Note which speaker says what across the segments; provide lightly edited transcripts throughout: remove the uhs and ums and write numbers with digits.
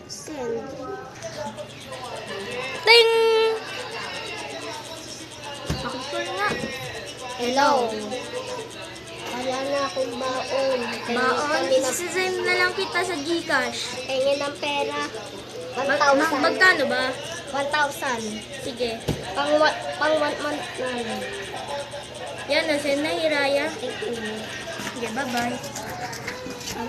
Speaker 1: Send.
Speaker 2: Ting! Pakipol nga.
Speaker 1: Hello. Wala na akong baon.
Speaker 2: Baon, isasend na lang kita sa Gcash.
Speaker 1: Tingin ng pera. 1,000.
Speaker 2: Magkano ba?
Speaker 1: 1,000.
Speaker 2: Sige.
Speaker 1: Pang 1 month na.
Speaker 2: Yan, nasend na Hiraya.
Speaker 1: Thank you.
Speaker 2: Sige, bye-bye.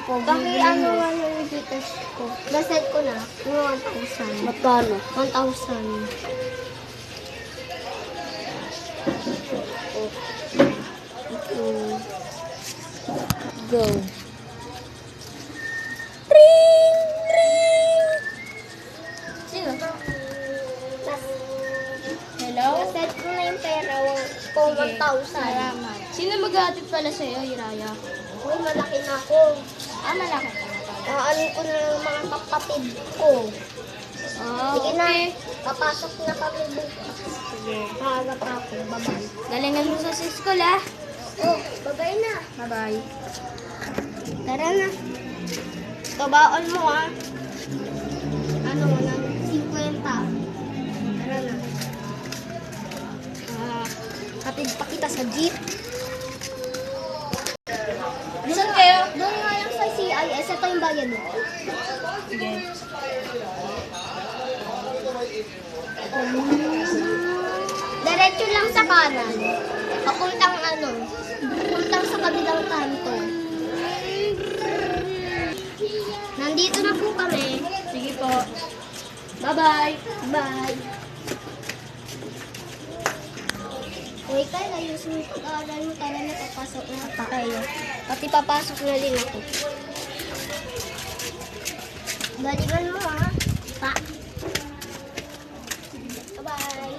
Speaker 1: Bakit ano nga yung Gcash ko? Nasend ko na. Yung 1,000.
Speaker 2: Magkano?
Speaker 1: 1,000.
Speaker 2: Go. Ring! Ring! Sino? Hello?
Speaker 1: Nasend ko na yung pera kung
Speaker 2: Sige.
Speaker 1: 1,000.
Speaker 2: Salamat. Sino mag-aatid pala sa'yo, Hiraya?
Speaker 1: Uy, malaki na ako.
Speaker 2: Malaki.
Speaker 1: Ano ko na ng mga kapatid ko. Sige na, papasok na kami bukas.
Speaker 2: Sige.
Speaker 1: Maaga pa ako. Bye-bye.
Speaker 2: Galingan mo sa school, ah.
Speaker 1: Oh, bye-bye na.
Speaker 2: Bye-bye.
Speaker 1: Tara na. Kabaon mo ah. Ano, ng 50. Tara na. Hatid pa kita sa jeep.
Speaker 2: Saan kayo?
Speaker 1: Doon nga lang sa CIS. Ito yung bayad mo.
Speaker 2: Sige.
Speaker 1: Diretso lang sa kanan. Papuntang ano. Papuntang sa kabilang kanto. Nandito na po kami.
Speaker 2: Sige po. Bye-bye.
Speaker 1: Bye. Uy, Kyle, ayusin mo pag-aaral mo. Tara na, papasok na pa kayo. Pati papasok na rin ako. Balikan mo, ha? Pa. Bye.